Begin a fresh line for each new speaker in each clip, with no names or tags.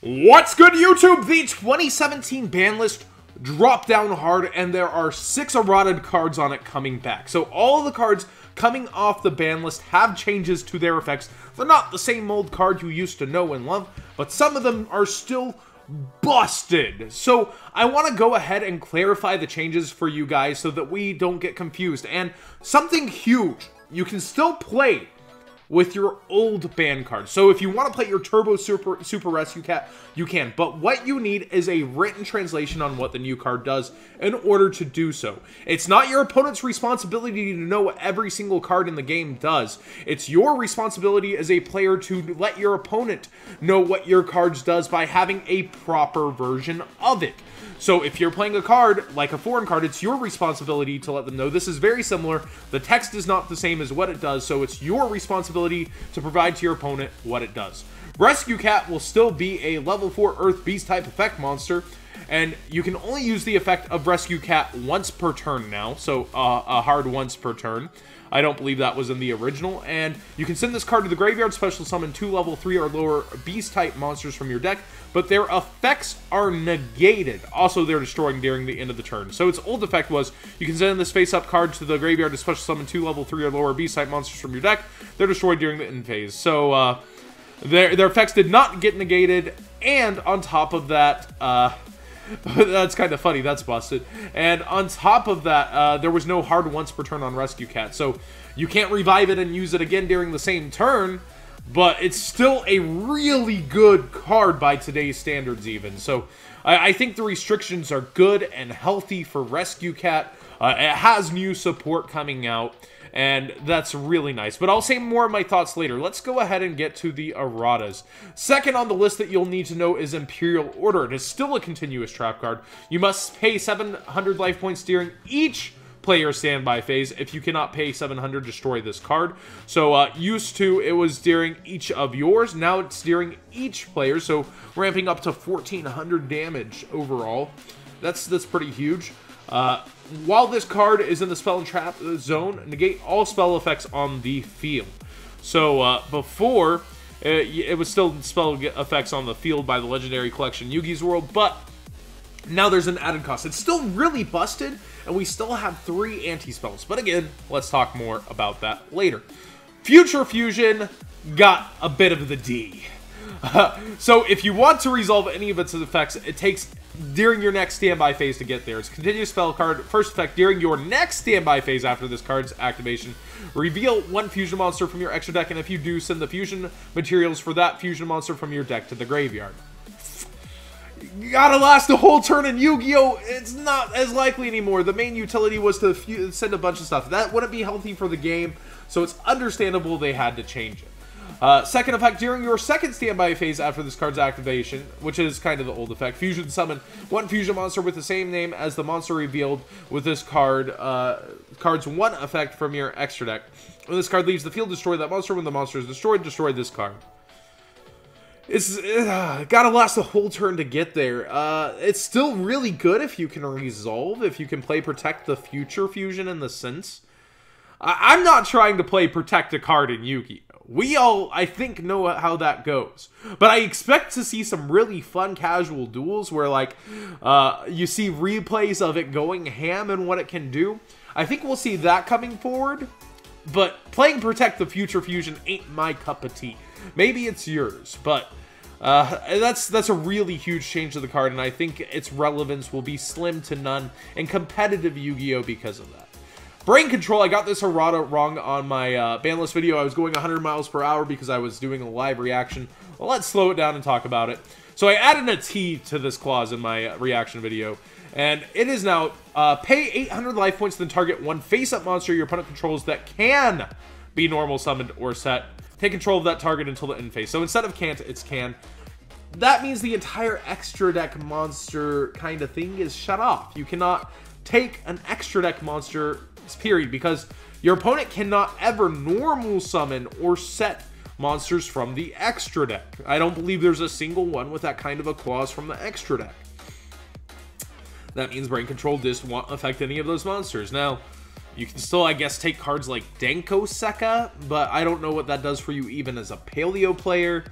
What's good, YouTube? The 2017 ban list dropped down hard, and there are 6 errata cards on it coming back. So all of the cards coming off the ban list have changes to their effects. They're not the same old card you used to know and love, but some of them are still busted. So I want to go ahead and clarify the changes for you guys so that we don't get confused. And something huge, you can still play with your old ban card. So if you want to play your Turbo Super Rescue Cat, you can. But what you need is a written translation on what the new card does in order to do so. It's not your opponent's responsibility to know what every single card in the game does. It's your responsibility as a player to let your opponent know what your cards does by having a proper version of it. So if you're playing a card, like a foreign card, it's your responsibility to let them know. This is very similar. The text is not the same as what it does, so it's your responsibility to provide to your opponent what it does. Rescue Cat will still be a level 4 Earth Beast type effect monster, and you can only use the effect of Rescue Cat once per turn now, so a hard once per turn. I don't believe that was in the original. And you can send this card to the graveyard, special summon 2 level 3 or lower beast-type monsters from your deck, but their effects are negated. Also, they're destroying during the end of the turn. So its old effect was, you can send this face-up card to the graveyard to special summon 2 level 3 or lower beast-type monsters from your deck. They're destroyed during the end phase. So, their effects did not get negated, and on top of that, that's kind of funny, that's busted. And on top of that, there was no hard once per turn on Rescue Cat, so you can't revive it and use it again during the same turn, but it's still a really good card by today's standards even. So I think the restrictions are good and healthy for Rescue Cat. It has new support coming out, and that's really nice. But I'll say more of my thoughts later. Let's go ahead and get to the erratas. Second on the list that you'll need to know is Imperial Order. It is still a continuous trap card. You must pay 700 life points during each player's standby phase. If you cannot pay 700, destroy this card. So used to, it was during each of yours. Now it's during each player. So ramping up to 1400 damage overall. That's pretty huge. While this card is in the spell and trap zone, negate all spell effects on the field. So before, it was still spell effects on the field by the Legendary Collection Yugi's World, but now there's an added cost. It's still really busted, and we still have 3 anti-spells. But again, let's talk more about that later. Future Fusion got a bit of the D. So if you want to resolve any of its effects, it takes during your next standby phase to get there. It's a continuous spell card. First effect, during your next standby phase after this card's activation, reveal 1 fusion monster from your extra deck, and if you do, send the fusion materials for that fusion monster from your deck to the graveyard. You gotta last a whole turn in Yu-Gi-Oh! It's not as likely anymore. The main utility was to send a bunch of stuff. That wouldn't be healthy for the game, so it's understandable they had to change it. Second effect, during your second standby phase after this card's activation, which is kind of the old effect, fusion summon 1 fusion monster with the same name as the monster revealed with this card's 1 effect from your extra deck. When this card leaves the field, destroy that monster. When the monster is destroyed, destroy this card. It's gotta last a whole turn to get there. It's still really good if you can resolve, if you can play Protect the Future Fusion in the sense. I'm not trying to play Protect a card in Yu-Gi-Oh! We all, I think, know how that goes. But I expect to see some really fun casual duels where, like, you see replays of it going ham and what it can do. I think we'll see that coming forward. But playing Protect the Future Fusion ain't my cup of tea. Maybe it's yours, but that's a really huge change to the card, and I think its relevance will be slim to none in competitive Yu-Gi-Oh! Because of that. Brain Control, I got this errata wrong on my ban list video. I was going 100 miles per hour because I was doing a live reaction. Well, let's slow it down and talk about it. So I added a T to this clause in my reaction video, and it is now, pay 800 life points, then target 1 face-up monster your opponent controls that can be normal summoned or set. Take control of that target until the end phase. So instead of can't, it's can. That means the entire extra deck monster kind of thing is shut off. You cannot take an extra deck monster, period, because your opponent cannot ever normal summon or set monsters from the extra deck. I don't believe there's a single one with that kind of a clause from the extra deck. That means Brain Control just won't affect any of those monsters. Now, you can still, I guess, take cards like Denko Sekka, but I don't know what that does for you even as a Paleo player.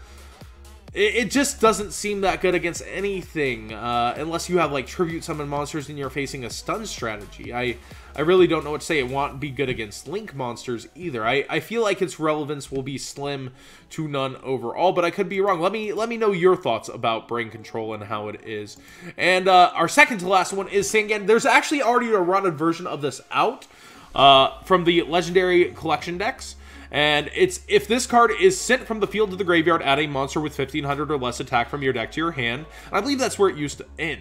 it just doesn't seem that good against anything, unless you have like tribute summon monsters and you're facing a stun strategy. I really don't know what to say. It won't be good against Link monsters either. I feel like its relevance will be slim to none overall, but I could be wrong. Let me know your thoughts about brain control and how it is. And our second to last one is Sangan. There's actually already a rotted version of this out from the Legendary Collection decks. And it's if this card is sent from the field to the graveyard, add a monster with 1500 or less attack from your deck to your hand. And I believe that's where it used to end.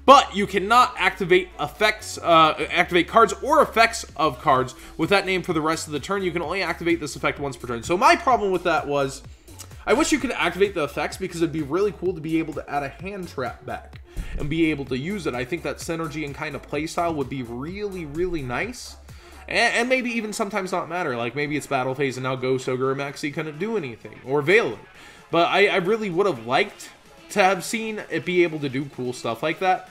But you cannot activate effects, activate cards or effects of cards with that name for the rest of the turn. You can only activate this effect once per turn. So my problem with that was, I wish you could activate the effects because it'd be really cool to be able to add a hand trap back and be able to use it. I think that synergy and kind of playstyle would be really, really nice. And maybe even sometimes not matter, like maybe it's battle phase and now Ghost Ogre or Maxi couldn't do anything, or Veiler. But I really would have liked to have seen it be able to do cool stuff like that.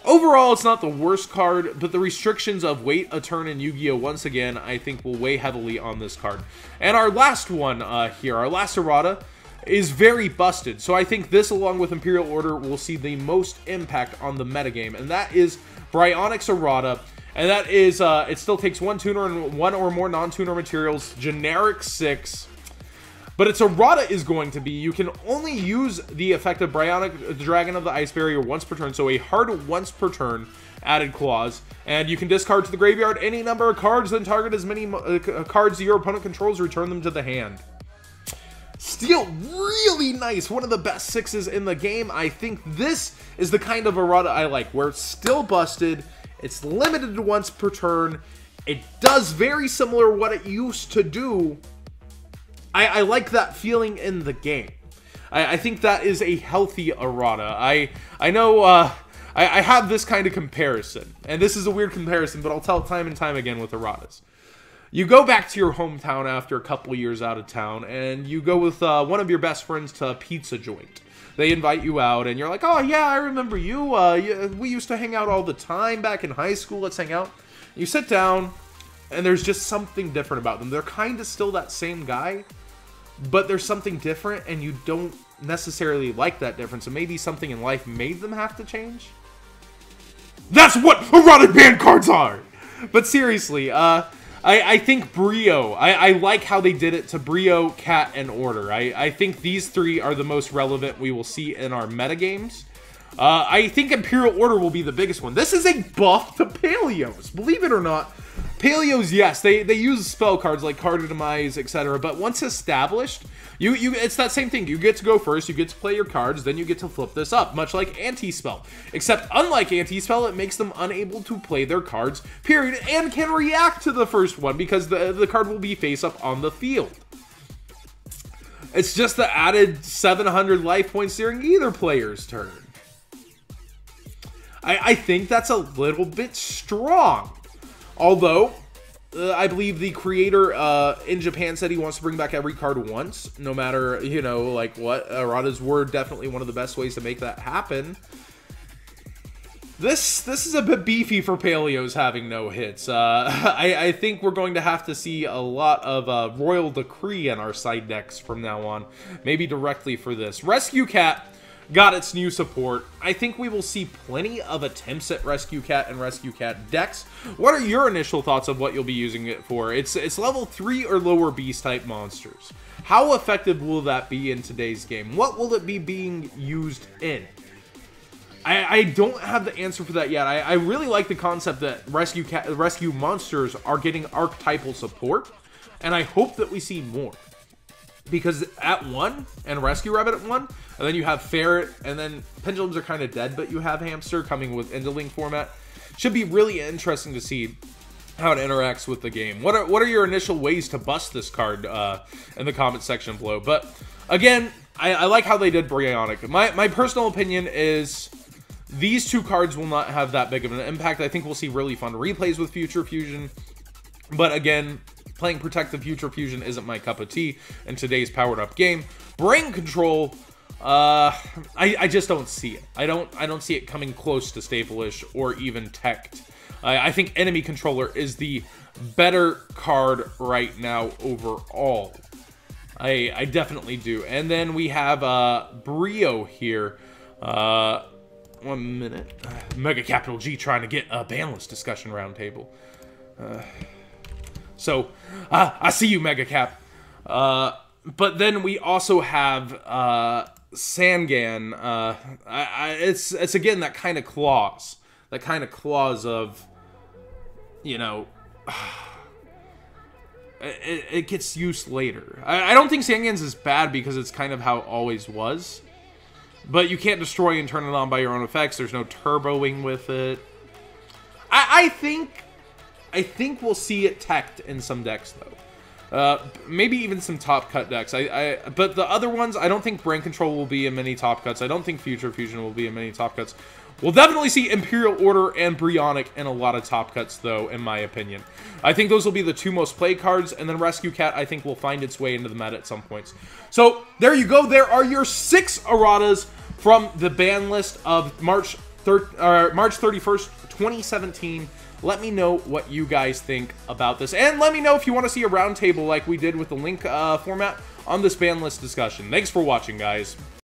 Overall, it's not the worst card, but the restrictions of wait a turn in Yu-Gi-Oh! Once again, I think will weigh heavily on this card. And our last one here, our last errata, is very busted. So I think this, along with Imperial Order, will see the most impact on the metagame, and that is Bryonyx Errata. And that is, it still takes one tuner and one or more non-tuner materials, generic 6. But its errata is going to be, you can only use the effect of Bryonic Dragon of the Ice Barrier once per turn, so a hard once per turn added clause. And you can discard to the graveyard any number of cards, then target as many cards your opponent controls, return them to the hand. Still really nice, one of the best 6s in the game. I think this is the kind of errata I like, where it's still busted. It's limited to once per turn. It does very similar what it used to do. I like that feeling in the game. I think that is a healthy errata. I know I have this kind of comparison. And this is a weird comparison, but I'll tell it time and time again with erratas. You go back to your hometown after a couple years out of town, and you go with one of your best friends to a pizza joint. They invite you out, and you're like, oh, yeah, I remember you. We used to hang out all the time back in high school. Let's hang out. You sit down, and there's just something different about them. They're kind of still that same guy, but there's something different, and you don't necessarily like that difference. And maybe something in life made them have to change. That's what erotic band cards are! But seriously, I think Brio, I like how they did it to Brio, Cat, and Order. I think these three are the most relevant we will see in our metagames. I think Imperial Order will be the biggest one. This is a buff to Paleos, believe it or not. Paleos, yes, they use spell cards like Card of Demise, etc. But once established, it's that same thing. You get to go first, you get to play your cards, then you get to flip this up, much like Anti-Spell. Except, unlike Anti-Spell, it makes them unable to play their cards, period, and can react to the first one because the card will be face up on the field. It's just the added 700 life points during either player's turn. I think that's a little bit strong. Although, I believe the creator in Japan said he wants to bring back every card once, no matter, you know, like what. Erratas were definitely one of the best ways to make that happen. This is a bit beefy for Paleos having no hits. I think we're going to have to see a lot of Royal Decree in our side decks from now on. Maybe directly for this. Rescue Cat got its new support. I think we will see plenty of attempts at Rescue Cat and Rescue Cat decks. What are your initial thoughts of what you'll be using it for? It's level 3 or lower beast type monsters. How effective will that be in today's game? What will it be being used in? I don't have the answer for that yet. I really like the concept that rescue monsters are getting archetypal support, and I hope that we see more. Because at 1, and Rescue Rabbit at 1, and then you have Ferret, and then Pendulums are kind of dead, but you have Hamster coming with Endling format. Should be really interesting to see how it interacts with the game. What are your initial ways to bust this card in the comment section below? But again, I like how they did Bryonic. My personal opinion is these two cards will not have that big of an impact. I think we'll see really fun replays with Future Fusion. But again, playing Protective Future Fusion isn't my cup of tea in today's powered up game. Brain Control, I just don't see it. I don't see it coming close to Staple-ish or even Teched. I think Enemy Controller is the better card right now overall. I definitely do. And then we have Brio here. 1 minute. Mega Capital G trying to get a Banlist discussion roundtable. So, I see you, Mega Cap. But then we also have Sangan. It's again that kind of clause. That kind of clause of, you know, it gets used later. I don't think Sangan's is bad because it's kind of how it always was. But you can't destroy and turn it on by your own effects. There's no turboing with it. I think we'll see it teched in some decks, though. Maybe even some top cut decks. But the other ones, I don't think Brain Control will be in many top cuts. I don't think Future Fusion will be in many top cuts. We'll definitely see Imperial Order and Bryonic in a lot of top cuts, though, in my opinion. I think those will be the two most played cards, and then Rescue Cat, I think, will find its way into the meta at some points. So, there you go. There are your 6 erratas from the ban list of March 31st, 2017. Let me know what you guys think about this, and let me know if you want to see a roundtable like we did with the link format on this ban list discussion. Thanks for watching, guys.